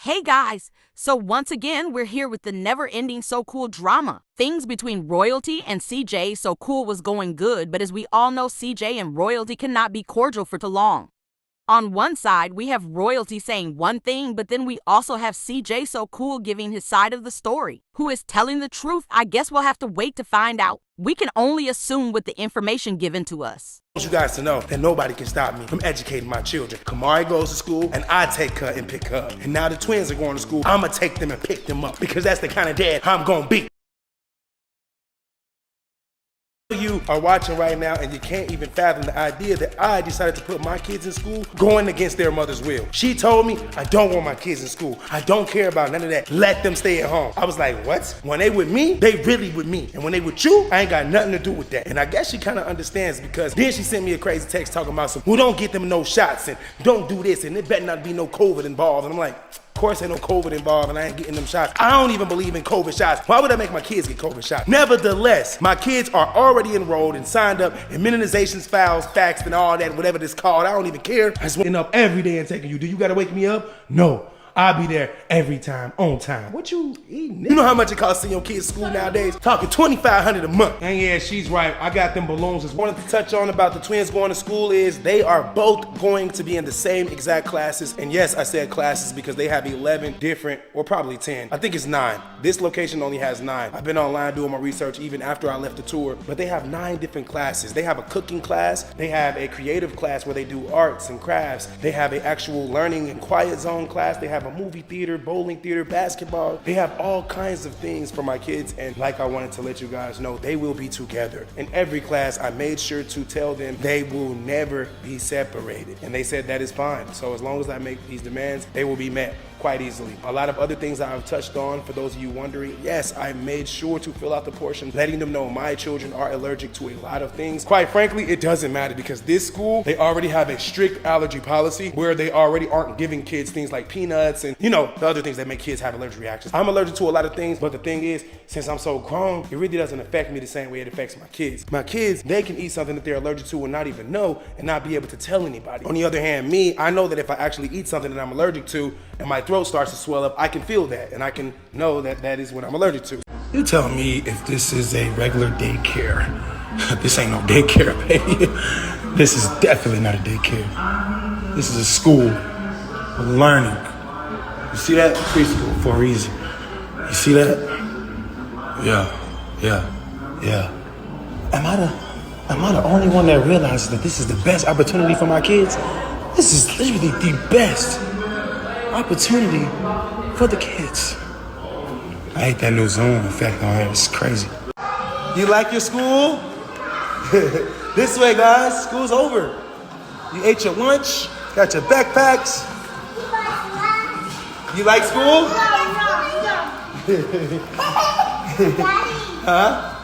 Hey guys, so once again, we're here with the never-ending So Cool drama. Things between Royalty and CJ. So Cool was going good, but as we all know, CJ and Royalty cannot be cordial for too long. On one side, we have Royalty saying one thing, but then we also have CJ So Cool giving his side of the story. Who is telling the truth? I guess we'll have to wait to find out. We can only assume with the information given to us. I want you guys to know that nobody can stop me from educating my children. Kamari goes to school and I take her and pick her up. And now the twins are going to school. I'ma take them and pick them up because that's the kind of dad I'm gonna be. You are watching right now and you can't even fathom the idea that I decided to put my kids in school going against their mother's will. She told me I don't want my kids in school. I don't care about none of that. Let them stay at home. I was like, what? When they with me, they really with me. And when they with you, I ain't got nothing to do with that. And I guess she kind of understands because then she sent me a crazy text talking about some, well, don't get them no shots and don't do this and it better not be no COVID involved. And I'm like, of course ain't no COVID involved and I ain't getting them shots. I don't even believe in COVID shots. Why would I make my kids get COVID shots? Nevertheless, my kids are already enrolled and signed up, immunizations, files, faxed, and all that, whatever this called. I don't even care. I just waking up every day and taking you. Do you gotta wake me up? No. I'll be there every time, on time. What you eating? You know how much it costs to send your kids to school nowadays? Talking $2,500 a month. And yeah, she's right. I got them balloons. Just wanted to touch on about the twins going to school is they are both going to be in the same exact classes. And yes, I said classes because they have 11 different, or probably 10. I think it's 9. This location only has 9. I've been online doing my research even after I left the tour, but they have 9 different classes. They have a cooking class. They have a creative class where they do arts and crafts. They have an actual learning and quiet zone class. They have a movie theater, bowling theater, basketball. They have all kinds of things for my kids. And like I wanted to let you guys know, they will be together. In every class, I made sure to tell them they will never be separated. And they said that is fine. So as long as I make these demands, they will be met quite easily. A lot of other things that I've touched on, for those of you wondering, yes, I made sure to fill out the portion, letting them know my children are allergic to a lot of things. Quite frankly, it doesn't matter because this school, they already have a strict allergy policy where they already aren't giving kids things like peanuts and, you know, the other things that make kids have allergic reactions. I'm allergic to a lot of things, but the thing is, since I'm so grown, it really doesn't affect me the same way it affects my kids. My kids, they can eat something that they're allergic to and not even know and not be able to tell anybody. On the other hand, me, I know that if I actually eat something that I'm allergic to and my throat starts to swell up, I can feel that and I can know that that is what I'm allergic to. You tell me if this is a regular daycare. This ain't no daycare, baby. This is definitely not a daycare. This is a school of learning. You see that? Preschool for a reason. You see that? Yeah. Am I the only one that realizes that this is the best opportunity for my kids? This is literally the best opportunity for the kids. I hate that new Zoom effect on here. It's crazy. You like your school? This way, guys. School's over. You ate your lunch, got your backpacks. You like school? Huh?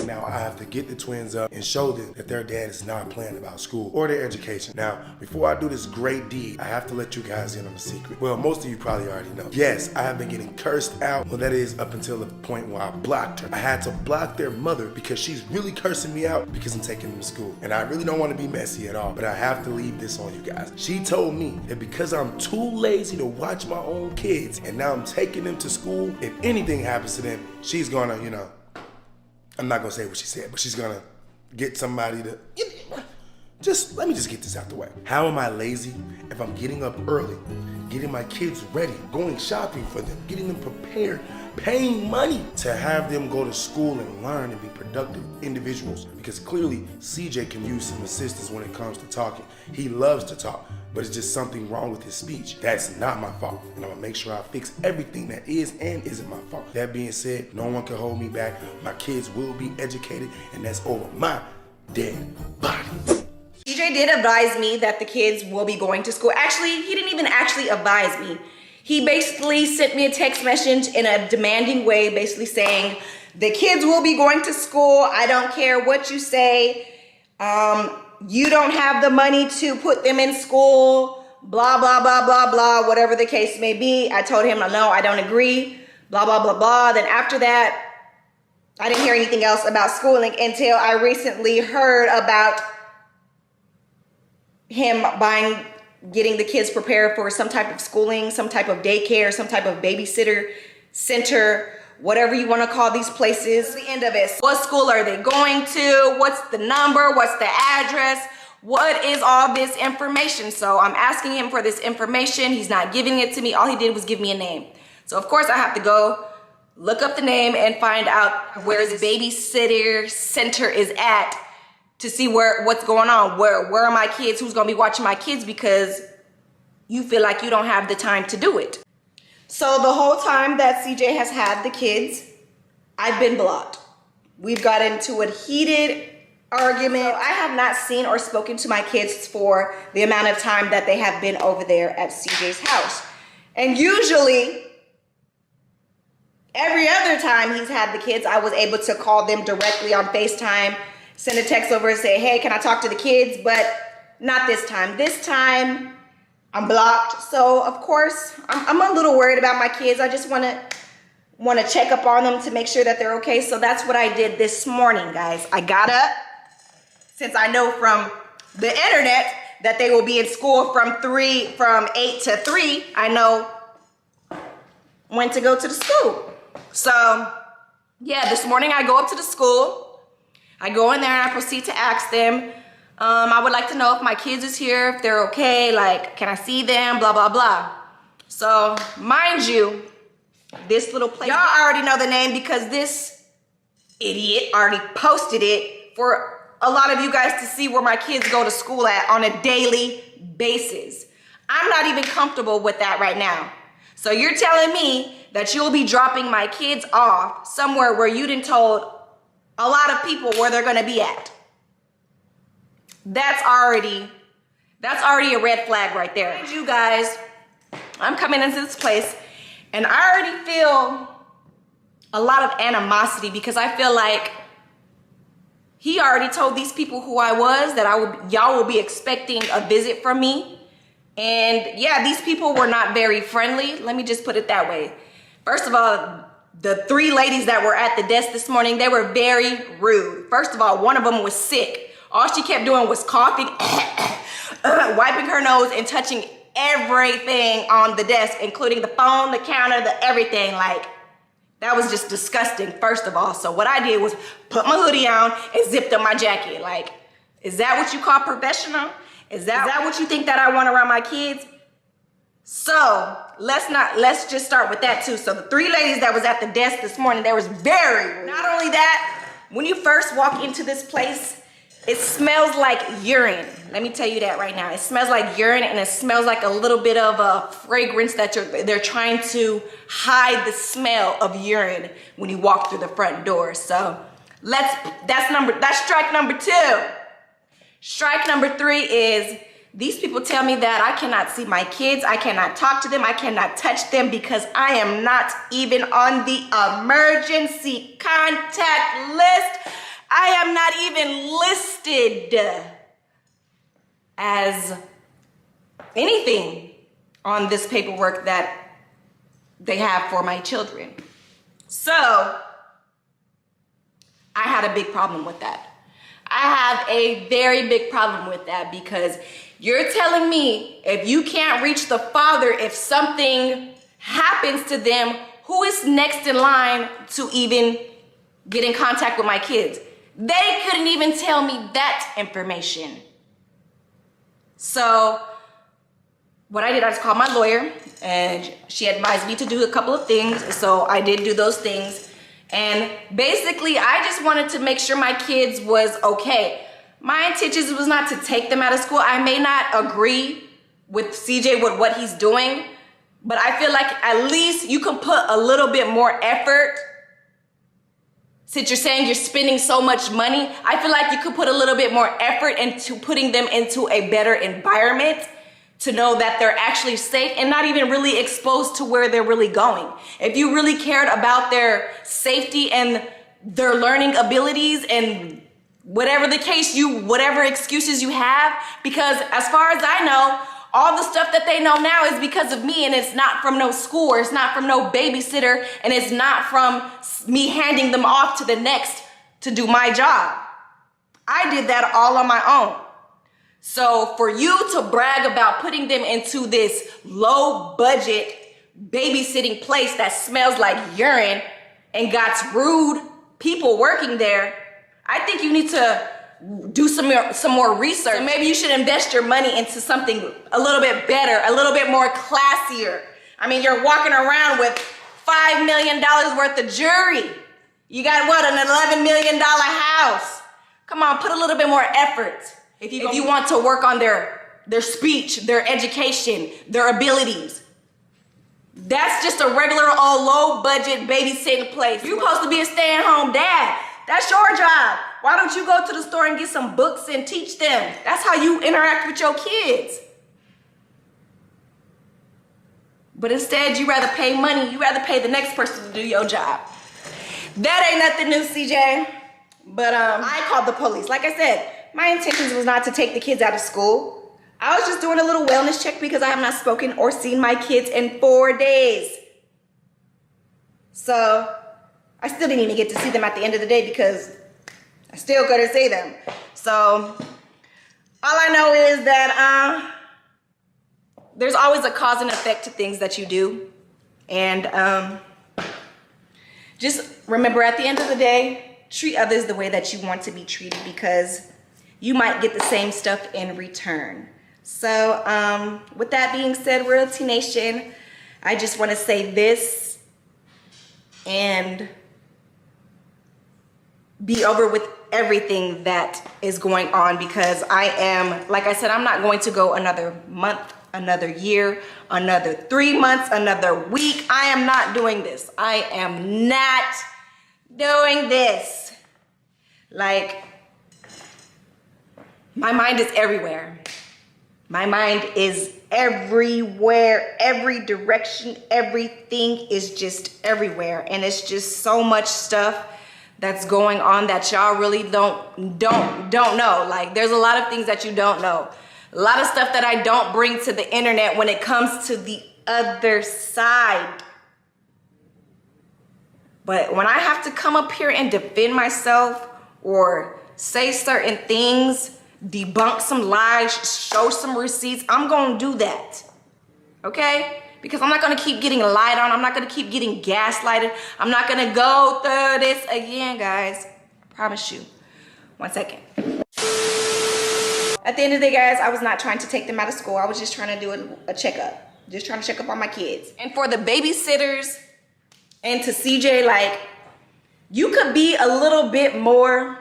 Now I have to get the twins up and show them that their dad is not playing about school or their education. Now, before I do this great deed, I have to let you guys in on a secret. Well, most of you probably already know. Yes, I have been getting cursed out. Well, that is up until the point where I blocked her. I had to block their mother because she's really cursing me out because I'm taking them to school. And I really don't want to be messy at all, but I have to leave this on you guys. She told me that because I'm too lazy to watch my own kids and now I'm taking them to school, if anything happens to them, she's gonna, you know, I'm not gonna say what she said, but she's gonna get somebody to, let me just get this out the way. How am I lazy if I'm getting up early, getting my kids ready, going shopping for them, getting them prepared, paying money to have them go to school and learn and be productive individuals? Because clearly CJ can use some assistance when it comes to talking. He loves to talk, but it's just something wrong with his speech. That's not my fault. And I'm gonna make sure I fix everything that is and isn't my fault. That being said, no one can hold me back. My kids will be educated, and that's over my dead body. CJ did advise me that the kids will be going to school. Actually, he didn't even actually advise me. He basically sent me a text message in a demanding way, basically saying, the kids will be going to school. I don't care what you say. You don't have the money to put them in school, blah, blah, blah, blah, blah, whatever the case may be. I told him, no, I don't agree, blah, blah, blah, blah. Then after that, I didn't hear anything else about schooling until I recently heard about him buying getting the kids prepared for some type of schooling, some type of daycare, some type of babysitter center, whatever you want to call these places. The end of it. What school are they going to? What's the number? What's the address? What is all this information? So I'm asking him for this information. He's not giving it to me. All he did was give me a name. So of course I have to go look up the name and find out where the babysitter center is at to see what's going on. Where are my kids? Who's gonna be watching my kids? Because you feel like you don't have the time to do it. So the whole time that CJ has had the kids, I've been blocked. We've got into a heated argument. I have not seen or spoken to my kids for the amount of time that they have been over there at CJ's house. And usually, every other time he's had the kids, I was able to call them directly on FaceTime, send a text over and say, hey, can I talk to the kids? But not this time. This time, I'm blocked. So, of course, I'm a little worried about my kids. I just want to check up on them to make sure that they're okay. So that's what I did this morning, guys. I got up, since I know from the internet that they will be in school from 8 to 3, I know when to go to the school. So, yeah, this morning I go up to the school. I go in there and I proceed to ask them, I would like to know if my kids is here, if they're okay, like, can I see them, blah, blah, blah. So, mind you, this little place, y'all already know the name because this idiot already posted it for a lot of you guys to see where my kids go to school at on a daily basis. I'm not even comfortable with that right now. So you're telling me that you'll be dropping my kids off somewhere where you done told a lot of people where they're gonna be at. That's already a red flag right there. You guys, I'm coming into this place and I already feel a lot of animosity because I feel like he already told these people who I was, that y'all will be expecting a visit from me. And yeah, these people were not very friendly. Let me just put it that way. First of all, the 3 ladies that were at the desk this morning, they were very rude. First of all, one of them was sick. All she kept doing was coughing, wiping her nose and touching everything on the desk, including the phone, the counter, the everything. Like, that was just disgusting, first of all. So what I did was put my hoodie on and zipped up my jacket. Like, is that what you call professional? Is that what you think that I want around my kids? So let's just start with that too. So the 3 ladies that was at the desk this morning, they was very rude. Not only that, when you first walk into this place, it smells like urine. Let me tell you that right now. It smells like urine and it smells like a little bit of a fragrance that they're trying to hide the smell of urine when you walk through the front door. So that's strike number 2. Strike number 3 is these people tell me that I cannot see my kids, I cannot talk to them, I cannot touch them because I am not even on the emergency contact list. I am not even listed as anything on this paperwork that they have for my children. So I had a big problem with that. I have a very big problem with that because you're telling me if you can't reach the father, if something happens to them, who is next in line to even get in contact with my kids? They couldn't even tell me that information. So what I did, I just called my lawyer and she advised me to do a couple of things. So I did do those things. And basically, I just wanted to make sure my kids was okay. My intentions was not to take them out of school. I may not agree with CJ with what he's doing, but I feel like at least you can put a little bit more effort. Since you're saying you're spending so much money, I feel like you could put a little bit more effort into putting them into a better environment to know that they're actually safe and not even really exposed to where they're really going. If you really cared about their safety and their learning abilities and whatever the case, whatever excuses you have, because as far as I know, all the stuff that they know now is because of me, and it's not from no school, or it's not from no babysitter, and it's not from me handing them off to the next to do my job. I did that all on my own. So for you to brag about putting them into this low budget babysitting place that smells like urine and got rude people working there, I think you need to do some more research. So maybe you should invest your money into something a little bit better, a little bit more classier. I mean, you're walking around with $5 million worth of jewelry. You got what, an $11 million house? Come on, put a little bit more effort. If you want to work on their speech, their education, their abilities. That's just a regular old low budget babysitting place. You're supposed to be a stay-at-home dad. That's your job. Why don't you go to the store and get some books and teach them? That's how you interact with your kids. But instead, you rather pay money. You rather pay the next person to do your job. That ain't nothing new, CJ. But I called the police. Like I said, my intentions was not to take the kids out of school. I was just doing a little wellness check because I have not spoken or seen my kids in 4 days. So I still didn't even get to see them at the end of the day because I still couldn't see them. So all I know is that there's always a cause and effect to things that you do. And just remember, at the end of the day, treat others the way that you want to be treated, because you might get the same stuff in return. So with that being said, Royalty Nation, I just want to say this and be over with everything that is going on, because I am, like I said, I'm not going to go another month, another year, another 3 months, another week. I am not doing this. I am not doing this. Like, my mind is everywhere. My mind is everywhere, every direction, everything is just everywhere. And it's just so much stuff that's going on that y'all really don't know. Like, there's a lot of things that you don't know. A lot of stuff that I don't bring to the internet when it comes to the other side. But when I have to come up here and defend myself or say certain things, debunk some lies, show some receipts, I'm gonna do that, okay? Because I'm not gonna keep getting lied on. I'm not gonna keep getting gaslighted. I'm not gonna go through this again, guys. Promise you. 1 second. At the end of the day, guys, I was not trying to take them out of school. I was just trying to do a checkup. Just trying to check up on my kids. And for the babysitters and to CJ, like, you could be a little bit more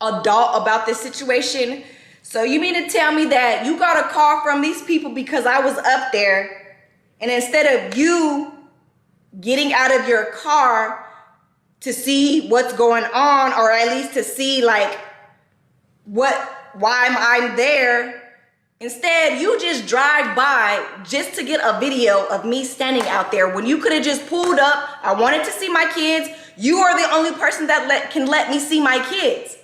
adult about this situation. So you mean to tell me that you got a call from these people because I was up there, and instead of you getting out of your car to see what's going on, or at least to see like why I'm there, instead you just drive by just to get a video of me standing out there when you could have just pulled up. I wanted to see my kids. You are the only person that can let me see my kids.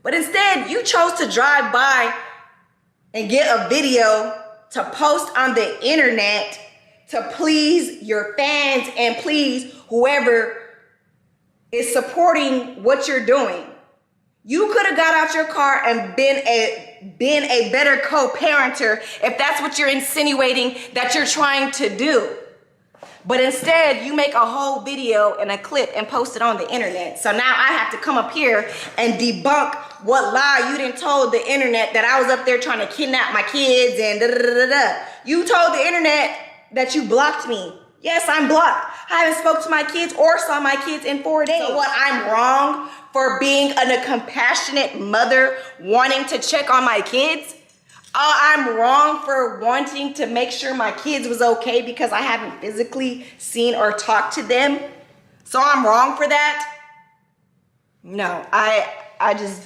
But instead, you chose to drive by and get a video to post on the internet to please your fans and please whoever is supporting what you're doing. You could have got out your car and been a better co-parenter if that's what you're insinuating that you're trying to do. But instead, you make a whole video and a clip and post it on the internet. So now I have to come up here and debunk what lie you done told the internet, that I was up there trying to kidnap my kids and da-da-da-da-da. You told the internet that you blocked me. Yes, I'm blocked. I haven't spoke to my kids or saw my kids in 4 days. So what, I'm wrong for being a compassionate mother wanting to check on my kids? I'm wrong for wanting to make sure my kids was okay because I haven't physically seen or talked to them. So I'm wrong for that? No, I just,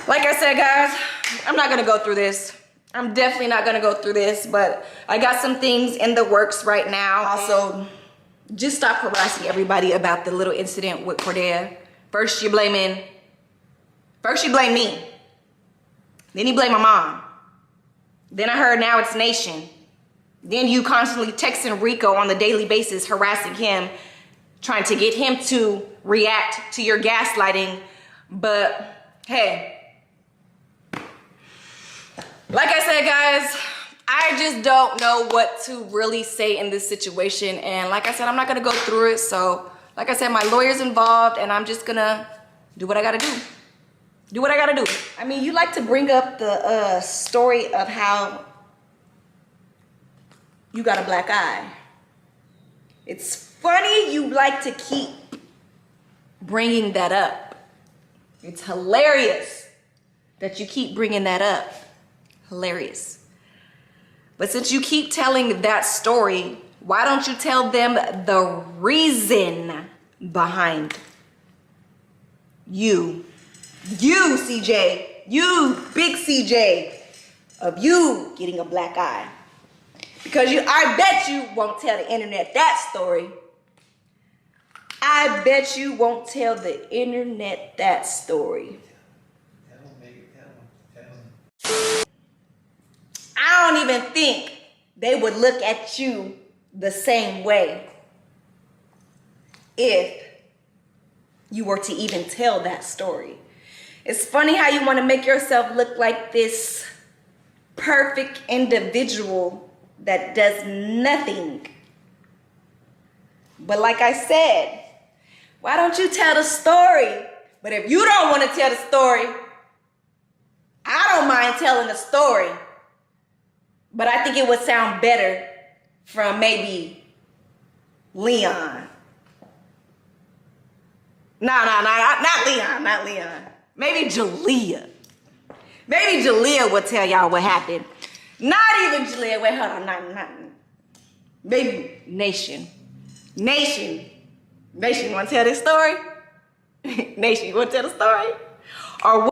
like I said, guys, I'm not gonna go through this. I'm definitely not gonna go through this, but I got some things in the works right now. Also, just stop harassing everybody about the little incident with Cordea. First you blame me. Then you blame my mom. Then I heard now it's Nation. Then you constantly texting Rico on the daily basis, harassing him, trying to get him to react to your gaslighting. But hey, Like I said, guys, I just don't know what to really say in this situation. And like I said, I'm not gonna go through it. So like I said, my lawyer's involved and I'm just gonna do what I gotta do. Do what I gotta do. I mean, you like to bring up the story of how you got a black eye. It's funny you like to keep bringing that up. It's hilarious that you keep bringing that up. Hilarious. But since you keep telling that story, why don't you tell them the reason behind you, CJ, you, big CJ, of you getting a black eye? Because I bet you won't tell the internet that story. I bet you won't tell the internet that story. I don't even think they would look at you the same way if you were to even tell that story. It's funny how you want to make yourself look like this perfect individual that does nothing. But like I said, why don't you tell the story? But if you don't want to tell the story, I don't mind telling the story. But I think it would sound better from maybe Leon. No, not Leon. Maybe Jalea. Maybe Jalea will tell y'all what happened. Not even Jalea. Wait, hold on. Not. Maybe Nation. Nation, you want to tell this story? Nation, you want to tell the story? Or